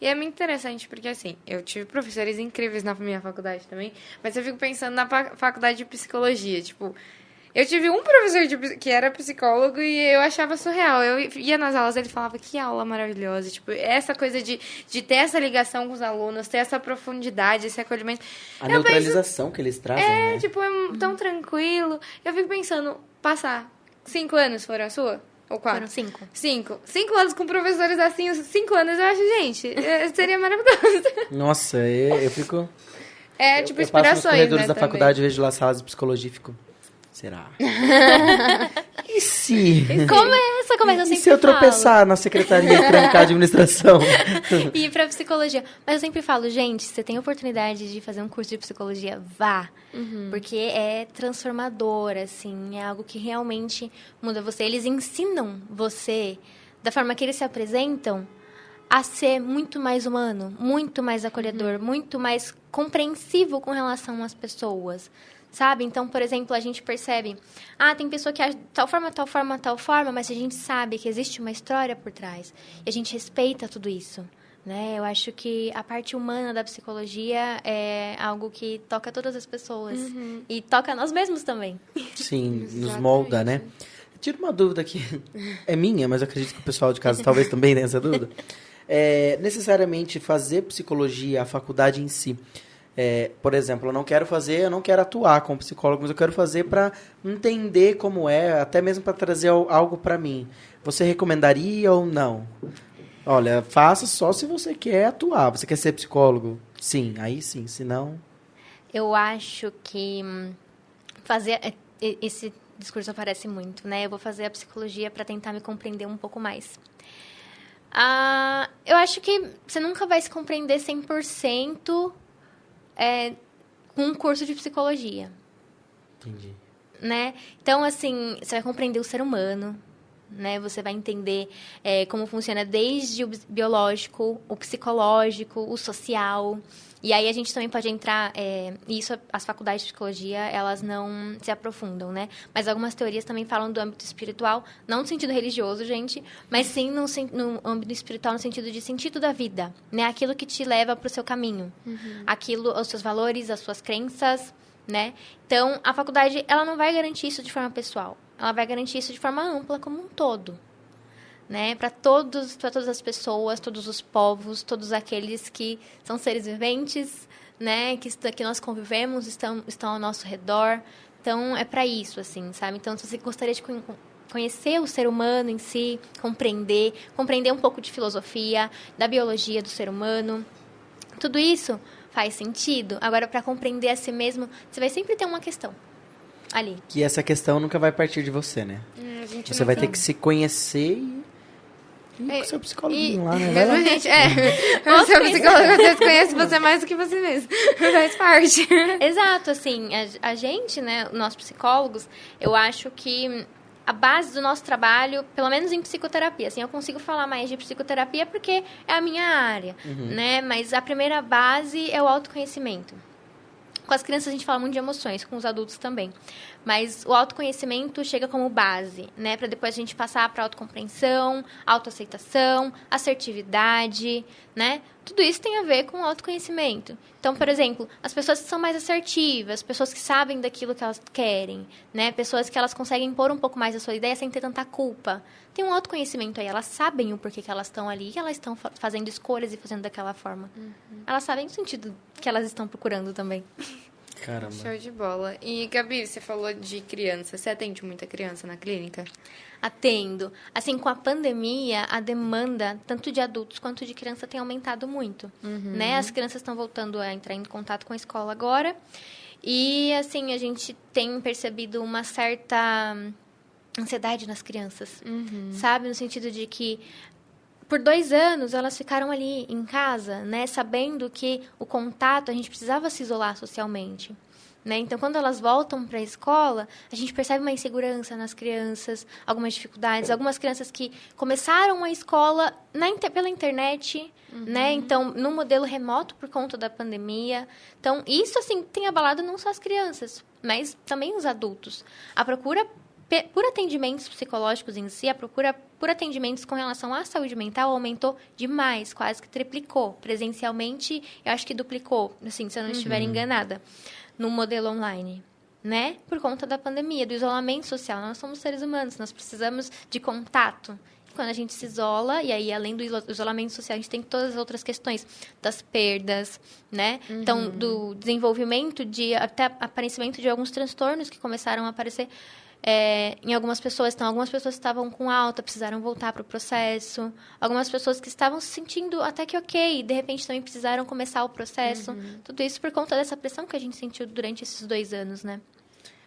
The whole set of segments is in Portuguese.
E é muito interessante porque, assim, eu tive professores incríveis na minha faculdade também, mas eu fico pensando na faculdade de psicologia, tipo... Eu tive um professor que era psicólogo e eu achava surreal. Eu ia nas aulas, ele falava que aula maravilhosa. Tipo, essa coisa de ter essa ligação com os alunos, ter essa profundidade, esse acolhimento. A Eu penso, neutralização que eles trazem, né? tipo, é tão tranquilo. Eu fico pensando, passar 5 anos foram a sua? Ou 4? Foram 5. 5. 5 anos com professores assim, 5 anos eu acho, gente, seria maravilhoso. Nossa, eu fico... É, tipo, eu passo nos inspirações, corredores né, da também. faculdade, vejo lá salas de psicologia e fico... Será? E se... Como eu E sempre se eu falo. tropeçar na secretaria e trancar a administração? E pra psicologia. Mas eu sempre falo, gente, se você tem oportunidade de fazer um curso de psicologia, vá. Porque é transformador, assim, é algo que realmente muda você. Eles ensinam você, da forma que eles se apresentam, a ser muito mais humano, muito mais acolhedor, muito mais compreensivo com relação às pessoas. Sabe? Então, por exemplo, a gente percebe... tem pessoa que age de tal forma, tal forma, tal forma, mas a gente sabe que existe uma história por trás. E a gente respeita tudo isso. Né? Eu acho que a parte humana da psicologia é algo que toca todas as pessoas. E toca nós mesmos também. Sim, nos molda, né? Tira uma dúvida aqui. É minha, mas eu acredito que o pessoal de casa talvez também tenha essa dúvida. Necessariamente fazer psicologia, a faculdade em si... por exemplo, eu não quero atuar como psicólogo, mas eu quero fazer para entender como é, até mesmo para trazer algo para mim. Você recomendaria ou não? Olha, faça só se você quer atuar. Você quer ser psicólogo? Sim, aí sim, se não... Eu acho que fazer... Esse discurso aparece muito, né? Eu vou fazer a psicologia para tentar me compreender um pouco mais. Eu acho que você nunca vai se compreender 100%... com um curso de psicologia. Entendi. Né? Então, assim, você vai compreender o ser humano, né? Você vai entender como funciona desde o biológico, o psicológico, o social. E aí a gente também pode entrar... isso, as faculdades de psicologia, elas não se aprofundam, né? Mas algumas teorias também falam do âmbito espiritual, não no sentido religioso, gente, mas sim no âmbito espiritual, no sentido de sentido da vida, né? Aquilo que te leva para o seu caminho. Aquilo, os seus valores, as suas crenças, né? Então, a faculdade, ela não vai garantir isso de forma pessoal. Ela vai garantir isso de forma ampla, como um todo. Né? Para todas as pessoas, todos os povos, todos aqueles que são seres viventes, né? Que nós convivemos, estão ao nosso redor. Então, é para isso, assim, sabe? Então, se você gostaria de conhecer o ser humano em si, compreender um pouco de filosofia, da biologia do ser humano, tudo isso faz sentido. Agora, para compreender a si mesmo, você vai sempre ter uma questão ali. Que essa questão nunca vai partir de você, né? Você vai ter que se conhecer e com seu psicólogo lá, né? Mesmo a gente, o seu psicólogo às vezes conhece você mais do que você mesmo. Faz parte. Exato, assim, a gente, né, nós psicólogos, eu acho que a base do nosso trabalho, pelo menos em psicoterapia, assim, eu consigo falar mais de psicoterapia porque é a minha área, né? Mas a primeira base é o autoconhecimento. Com as crianças a gente fala muito de emoções, com os adultos também. Mas o autoconhecimento chega como base, né? Para depois a gente passar para autocompreensão, autoaceitação, assertividade, né? Tudo isso tem a ver com o autoconhecimento. Então, por exemplo, as pessoas que são mais assertivas, pessoas que sabem daquilo que elas querem, né? Pessoas que elas conseguem pôr um pouco mais a sua ideia sem ter tanta culpa. Tem um autoconhecimento aí, elas sabem o porquê que elas estão ali, que elas estão fazendo escolhas e fazendo daquela forma. Elas sabem o sentido que elas estão procurando também. Caramba. Show de bola. E, Gabi, você falou de criança. Você atende muita criança na clínica? Atendo. Assim, com a pandemia, a demanda, tanto de adultos quanto de criança, tem aumentado muito. Né? As crianças estão voltando a entrar em contato com a escola agora. E, assim, a gente tem percebido uma certa ansiedade nas crianças. Sabe? No sentido de que por 2 anos, elas ficaram ali em casa, né? Sabendo que o contato, a gente precisava se isolar socialmente. Né? Então, quando elas voltam para a escola, a gente percebe uma insegurança nas crianças, algumas dificuldades. Algumas crianças que começaram a escola pela internet, né? Então, no modelo remoto por conta da pandemia. Então, isso, assim, tem abalado não só as crianças, mas também os adultos. A procura por atendimentos psicológicos em si, a procura por atendimentos com relação à saúde mental aumentou demais, quase que triplicou. Presencialmente, eu acho que duplicou, assim, se eu não estiver enganada, no modelo online, né? Por conta da pandemia, do isolamento social. Nós somos seres humanos, nós precisamos de contato. Quando a gente se isola, e aí, além do isolamento social, a gente tem todas as outras questões das perdas, né? Então, do desenvolvimento até aparecimento de alguns transtornos que começaram a aparecer em algumas pessoas. Então, algumas pessoas estavam com alta, precisaram voltar para o processo. Algumas pessoas que estavam se sentindo até que ok, de repente também precisaram começar o processo. Tudo isso por conta dessa pressão que a gente sentiu durante esses 2 anos, né?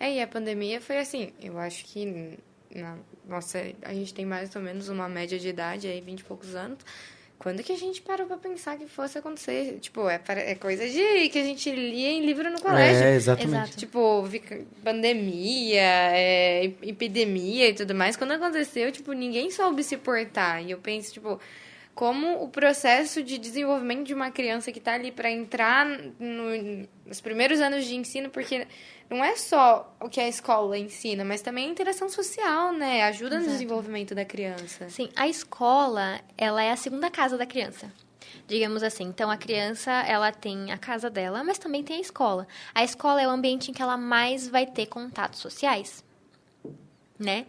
E a pandemia foi assim, eu acho que, nossa, a gente tem mais ou menos uma média de idade aí, 20 e poucos anos. Quando que a gente parou pra pensar que fosse acontecer? Tipo, é coisa que a gente lia em livro no colégio. Exatamente. Exato. Tipo, pandemia, epidemia e tudo mais. Quando aconteceu, tipo, ninguém soube se portar. E eu penso, tipo, como o processo de desenvolvimento de uma criança que tá ali para entrar nos primeiros anos de ensino, porque não é só o que a escola ensina, mas também a interação social, né? Ajuda no desenvolvimento da criança. Sim, a escola, ela é a segunda casa da criança. Digamos assim. Então, a criança, ela tem a casa dela, mas também tem a escola. A escola é o ambiente em que ela mais vai ter contatos sociais, né?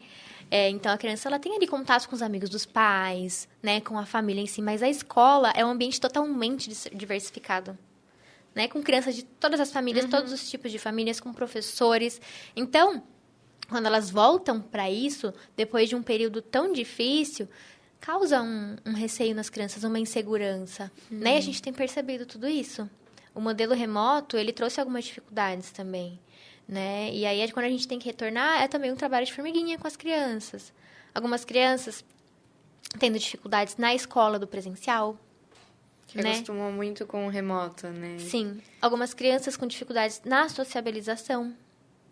Então, a criança, ela tem ali contato com os amigos dos pais, né? Com a família em si. Mas a escola é um ambiente totalmente diversificado, né? Com crianças de todas as famílias, todos os tipos de famílias, com professores. Então, quando elas voltam para isso, depois de um período tão difícil, causa um receio nas crianças, uma insegurança, né? E a gente tem percebido tudo isso. O modelo remoto, ele trouxe algumas dificuldades também, né? E aí, quando a gente tem que retornar, é também um trabalho de formiguinha com as crianças. Algumas crianças tendo dificuldades na escola do presencial, Que né? acostumou muito com o remoto, né? Sim. Algumas crianças com dificuldades na sociabilização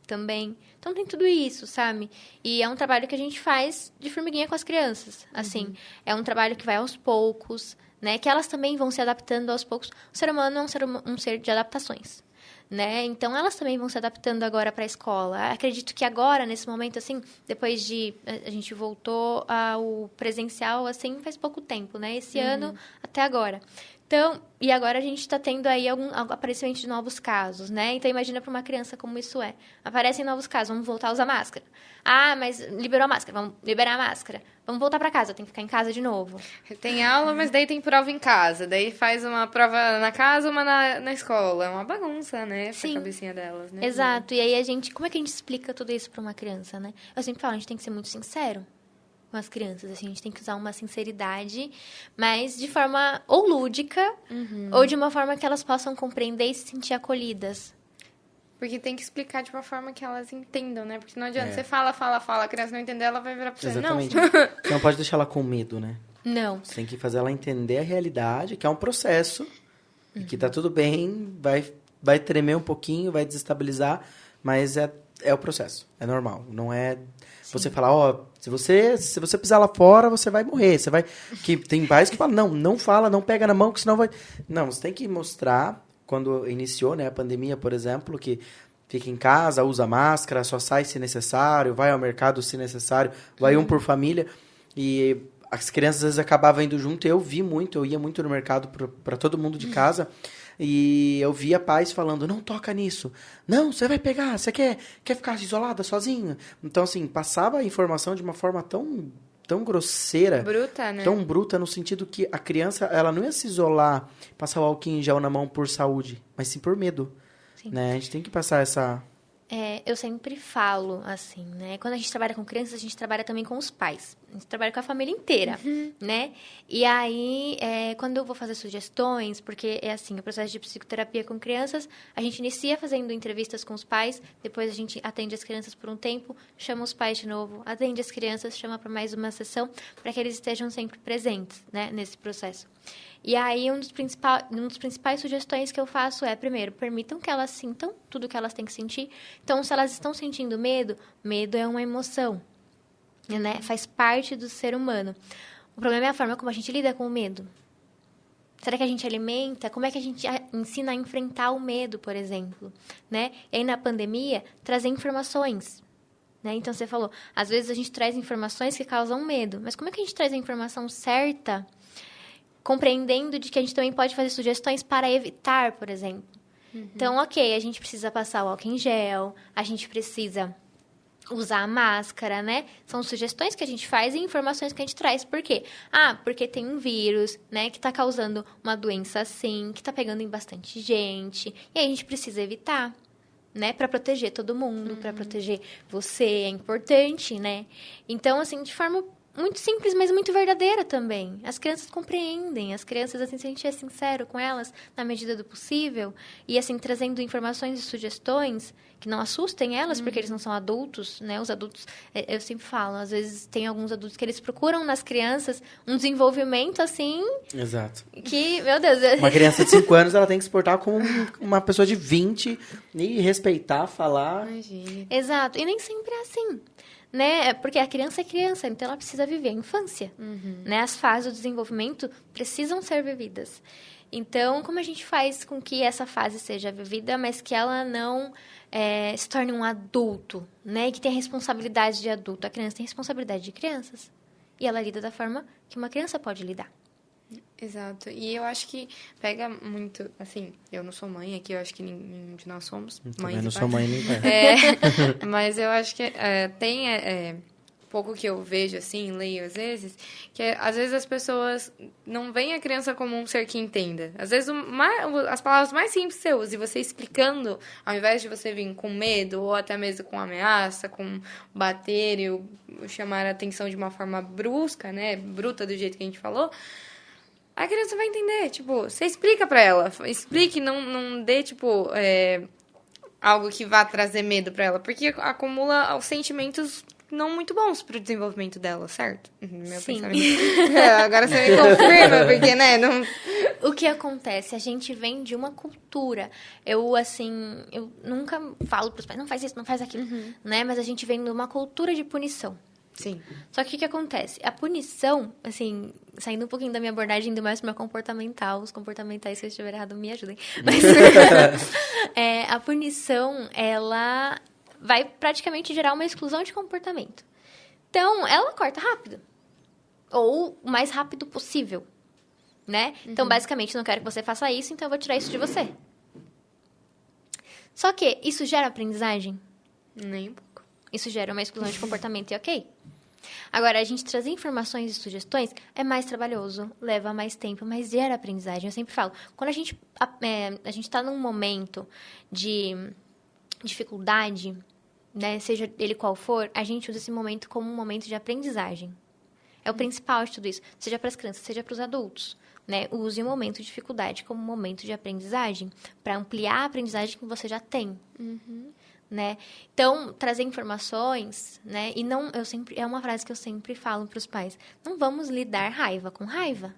também. Então, tem tudo isso, sabe? E é um trabalho que a gente faz de formiguinha com as crianças. Assim, é um trabalho que vai aos poucos, né? Que elas também vão se adaptando aos poucos. O ser humano é um ser de adaptações, né? Então, elas também vão se adaptando agora para a escola. Acredito que agora, nesse momento, assim, depois de... A gente voltou ao presencial, assim, faz pouco tempo, né? Esse ano até agora. Então, e agora a gente está tendo aí algum aparecimento de novos casos, né? Então, imagina para uma criança como isso é. Aparecem novos casos, vamos voltar a usar máscara. Ah, mas liberou a máscara, vamos liberar a máscara. Vamos voltar para casa, tem que ficar em casa de novo. Tem aula, mas daí tem prova em casa. Daí faz uma prova na casa, uma na escola. É uma bagunça, né? Pra Sim. cabecinha delas, né? Exato. E aí como é que a gente explica tudo isso para uma criança, né? Eu sempre falo, a gente tem que ser muito sincero com as crianças, assim, a gente tem que usar uma sinceridade, mas de forma ou lúdica, ou de uma forma que elas possam compreender e se sentir acolhidas. Porque tem que explicar de uma forma que elas entendam, né? Porque não adianta você fala, a criança não entender, ela vai virar pra você. Exatamente. Não. Você não pode deixar ela com medo, né? Não. Você tem que fazer ela entender a realidade, que é um processo, e que tá tudo bem, vai tremer um pouquinho, vai desestabilizar, mas é o processo, é normal. Não é você falar, se você pisar lá fora, você vai morrer. Você vai. Que tem pais que falam, não fala, não pega na mão, que senão vai. Não, você tem que mostrar, quando iniciou, né, a pandemia, por exemplo, que fica em casa, usa máscara, só sai se necessário, vai ao mercado se necessário, vai um por família. E as crianças às vezes acabavam indo junto. Eu ia muito no mercado para todo mundo de casa. E eu via pais falando, não toca nisso. Não, você vai pegar, você quer ficar isolada, sozinha? Então, assim, passava a informação de uma forma tão grosseira. Bruta, né? Tão bruta, no sentido que a criança, ela não ia se isolar, passar o álcool em gel na mão por saúde, mas sim por medo. Sim. Né? A gente tem que passar essa... Eu sempre falo, assim, né? Quando a gente trabalha com crianças, a gente trabalha também com os pais. A gente trabalha com a família inteira, né? E aí, quando eu vou fazer sugestões, porque é assim, o processo de psicoterapia com crianças, a gente inicia fazendo entrevistas com os pais, depois a gente atende as crianças por um tempo, chama os pais de novo, atende as crianças, chama para mais uma sessão, para que eles estejam sempre presentes, né? Nesse processo. E aí, um dos principais sugestões que eu faço é, primeiro, permitam que elas sintam tudo que elas têm que sentir. Então, se elas estão sentindo medo, medo é uma emoção, né? Faz parte do ser humano. O problema é a forma como a gente lida com o medo. Será que a gente alimenta? Como é que a gente ensina a enfrentar o medo, por exemplo? Né? E aí, na pandemia, trazer informações, né? Então, você falou, às vezes a gente traz informações que causam medo. Mas como é que a gente traz a informação certa, compreendendo de que a gente também pode fazer sugestões para evitar, por exemplo? Então, ok, a gente precisa passar o álcool em gel, a gente precisa usar a máscara, né? São sugestões que a gente faz e informações que a gente traz. Por quê? Porque tem um vírus, né? Que tá causando uma doença assim, que tá pegando em bastante gente. E aí a gente precisa evitar, né? Pra proteger todo mundo, pra proteger você, é importante, né? Então, assim, de forma muito simples, mas muito verdadeira também. As crianças compreendem. As crianças, assim, se a gente é sincero com elas, na medida do possível, e, assim, trazendo informações e sugestões que não assustem elas, porque eles não são adultos, né? Os adultos, eu sempre falo, às vezes tem alguns adultos que eles procuram nas crianças um desenvolvimento, assim... Exato. Que, meu Deus... Uma criança de 5 anos, ela tem que se portar como uma pessoa de 20 e respeitar, falar. Imagina. Exato. E nem sempre é assim, né? Porque a criança é criança, então ela precisa viver a infância, né? As fases do desenvolvimento precisam ser vividas. Então, como a gente faz com que essa fase seja vivida, mas que ela não se torne um adulto, né? E que tenha responsabilidade de adulto. A criança tem responsabilidade de crianças. E ela lida da forma que uma criança pode lidar. Exato. E eu acho que pega muito, assim, eu não sou mãe aqui, eu acho que nenhum de nós somos mães. Também não e sou pais. mãe nem pai. Mas eu acho que tem pouco que eu vejo, assim, leio às vezes, que às vezes as pessoas não veem a criança como um ser que entenda. Às vezes as palavras mais simples que você usa, e você explicando, ao invés de você vir com medo, ou até mesmo com ameaça, com bater e chamar a atenção de uma forma brusca, né, bruta do jeito que a gente falou, a criança vai entender. Tipo, você explica pra ela, explique, não dê, tipo... algo que vá trazer medo pra ela, porque acumula os sentimentos não muito bons pro desenvolvimento dela, certo? Meu Sim. pensamento. Agora você me confirma, porque, né, não... O que acontece? A gente vem de uma cultura. Eu nunca falo pros pais, não faz isso, não faz aquilo, né? Mas a gente vem de uma cultura de punição. Sim. Só que o que acontece? A punição, assim, saindo um pouquinho da minha abordagem, indo mais pro meu comportamental, os comportamentais, se eu estiver errado, me ajudem. Mas a punição, ela vai praticamente gerar uma exclusão de comportamento. Então, ela corta rápido. Ou o mais rápido possível, né? Então, basicamente, não quero que você faça isso, então eu vou tirar isso de você. Só que isso gera aprendizagem? Nem um pouco. Isso gera uma exclusão de comportamento e ok. Agora, a gente trazer informações e sugestões é mais trabalhoso, leva mais tempo, mas gera aprendizagem. Eu sempre falo, quando a gente está num momento de dificuldade, né, seja ele qual for, a gente usa esse momento como um momento de aprendizagem. É o principal de tudo isso, seja para as crianças, seja para os adultos. Né? Use o momento de dificuldade como um momento de aprendizagem, para ampliar a aprendizagem que você já tem. Né? Então, trazer informações, né? E não, é uma frase que eu sempre falo para os pais: não vamos lidar raiva com raiva.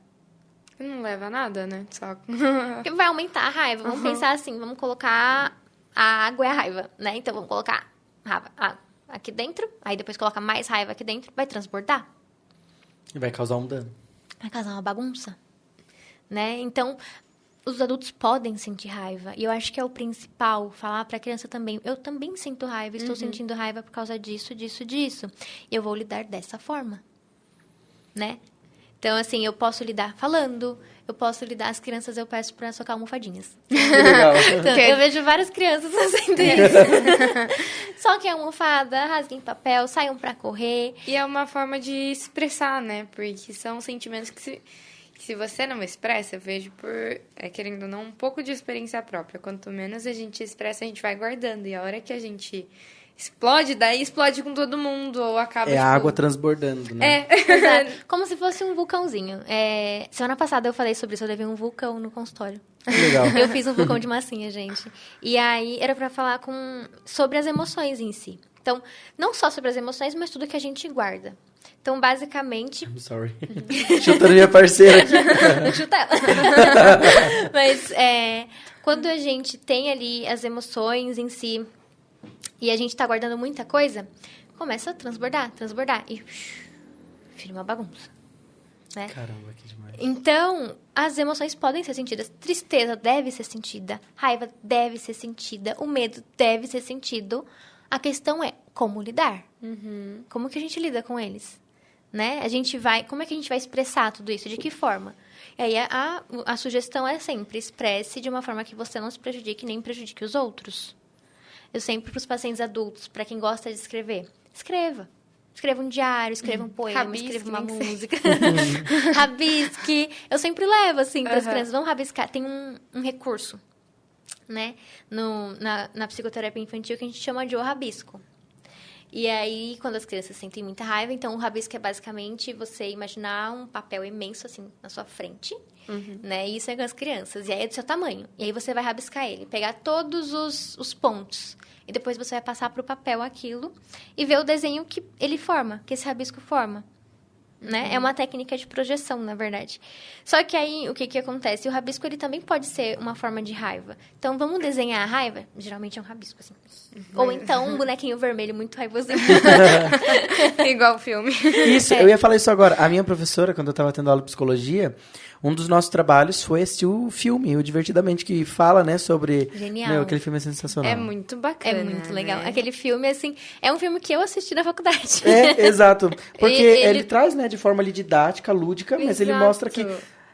Não leva a nada, né? Só... Porque vai aumentar a raiva. Vamos pensar assim, vamos colocar a água e a raiva, né? Então, vamos colocar raiva aqui dentro, aí depois coloca mais raiva aqui dentro, vai transbordar. E vai causar um dano. Vai causar uma bagunça, né? Então, os adultos podem sentir raiva. E eu acho que é o principal, falar para a criança também. Eu também sinto raiva, estou sentindo raiva por causa disso, disso, disso. E eu vou lidar dessa forma, né? Então, assim, eu posso lidar falando, eu posso lidar... As crianças eu peço para socar almofadinhas. Que legal. Então, eu vejo várias crianças fazendo isso. Só que a almofada, rasguem papel, saiam para correr. E é uma forma de expressar, né? Porque são sentimentos que se você não expressa, eu vejo por, querendo ou não, um pouco de experiência própria. Quanto menos a gente expressa, a gente vai guardando. E a hora que a gente explode, daí explode com todo mundo, ou acaba... É a água transbordando, né? Exato. Como se fosse um vulcãozinho. Semana passada eu falei sobre isso, eu levei um vulcão no consultório. Legal. Eu fiz um vulcão de massinha, gente. E aí, era pra falar sobre as emoções em si. Então, não só sobre as emoções, mas tudo que a gente guarda. Então, basicamente... I'm sorry. Chutando minha parceira aqui. Não chuta ela. Mas, quando a gente tem ali as emoções em si, e a gente tá guardando muita coisa, começa a transbordar. E vira uma bagunça. Né? Caramba, que demais. Então, as emoções podem ser sentidas. Tristeza deve ser sentida. Raiva deve ser sentida. O medo deve ser sentido. A questão é como lidar. Como que a gente lida com eles? Né? Como é que a gente vai expressar tudo isso? De que forma? E aí a sugestão é sempre, expresse de uma forma que você não se prejudique nem prejudique os outros. Eu sempre, para os pacientes adultos, para quem gosta de escrever, escreva. Escreva um diário, escreva um poema, Rabisque, escreva uma nem sei. música. Rabisque. Eu sempre levo, assim, para as crianças. Vamos rabiscar. Tem um recurso, né? Na psicoterapia infantil que a gente chama de o rabisco. E aí, quando as crianças sentem muita raiva, então o rabisco é basicamente você imaginar um papel imenso, assim, na sua frente, né? E isso é com as crianças. E aí é do seu tamanho. E aí você vai rabiscar ele, pegar todos os pontos. E depois você vai passar para o papel aquilo e ver o desenho que ele forma, que esse rabisco forma. Né? É uma técnica de projeção, na verdade. Só que aí, o que acontece? O rabisco, ele também pode ser uma forma de raiva. Então, vamos desenhar a raiva? Geralmente é um rabisco, assim. Ou então, um bonequinho vermelho muito raivosinho. Igual o filme. Isso, eu ia falar isso agora. A minha professora, quando eu estava tendo aula de psicologia, um dos nossos trabalhos foi assistir o filme, o Divertidamente, que fala, né, sobre... Genial. Meu, aquele filme é sensacional. É muito bacana. É muito legal. Né? Aquele filme, assim, é um filme que eu assisti na faculdade. É, exato. Porque Ele ele traz, né, de forma ali didática, lúdica, mas ele Exato. mostra que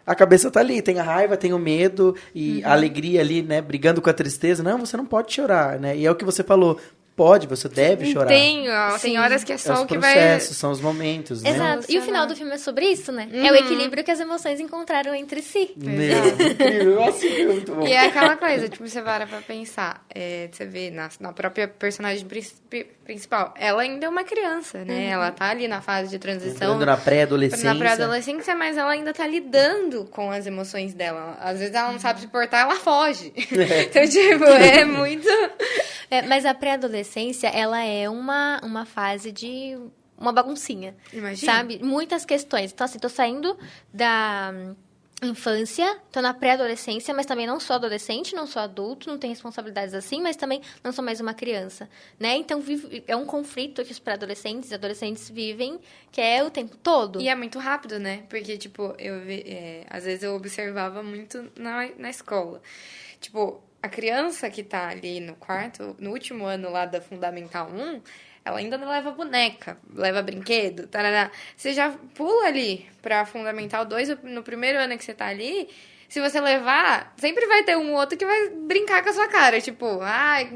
a cabeça tá ali, tem a raiva, tem o medo e a alegria ali, né, brigando com a tristeza. Não, você não pode chorar, né? E é o que você falou. Pode, você deve chorar. Tem Sim. horas que é É só os o que vai... processos, são os momentos, né? Exato. E o final do filme é sobre isso, né? É o equilíbrio que as emoções encontraram entre si. Meu, incrível. Nossa, é muito bom. E é aquela coisa, tipo, você para pra pensar, você vê na própria personagem principal, ela ainda é uma criança, né? Ela tá ali na fase de transição. Entrando na pré-adolescência. Na pré-adolescência, mas ela ainda tá lidando com as emoções dela. Às vezes ela não sabe se portar, ela foge. Então, tipo, é muito... Mas a pré-adolescência, ela é uma fase de uma baguncinha, Imagina. sabe? Muitas questões. Então, assim, tô saindo da infância, tô na pré-adolescência, mas também não sou adolescente, não sou adulto, não tenho responsabilidades assim, mas também não sou mais uma criança, né? Então, é um conflito que os pré-adolescentes e adolescentes vivem, que é o tempo todo. E é muito rápido, né? Porque, tipo, às vezes eu observava muito na escola. Tipo, a criança que tá ali no último ano lá da Fundamental 1, ela ainda não leva boneca, leva brinquedo, tarará. Você já pula ali pra Fundamental 2, no primeiro ano que você tá ali, se você levar, sempre vai ter um outro que vai brincar com a sua cara. Tipo,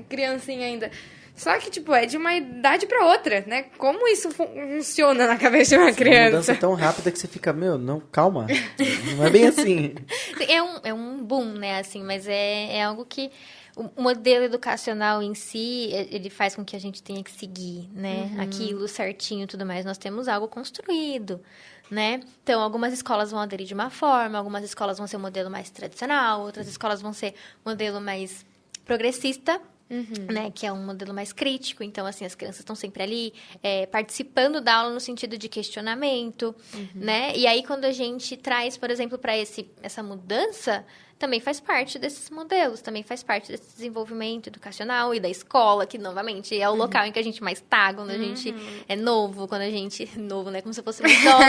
criancinha ainda. Só que, tipo, é de uma idade pra outra, né? Como isso funciona na cabeça de uma Uma criança? mudança tão rápida que você fica, não, calma. Não é bem assim. É um boom, né, assim, mas é algo que o modelo educacional em si, ele faz com que a gente tenha que seguir, né, aquilo certinho e tudo mais. Nós temos algo construído, né? Então, algumas escolas vão aderir de uma forma, algumas escolas vão ser um modelo mais tradicional, outras escolas vão ser um modelo mais progressista, né, que é um modelo mais crítico. Então, assim, as crianças estão sempre ali participando da aula no sentido de questionamento, né? E aí, quando a gente traz, por exemplo, para essa mudança, também faz parte desses modelos, também faz parte desse desenvolvimento educacional e da escola, que, novamente, é o local em que a gente mais tá, quando a gente é novo, quando a gente... Novo, né? Como se eu fosse mais nova.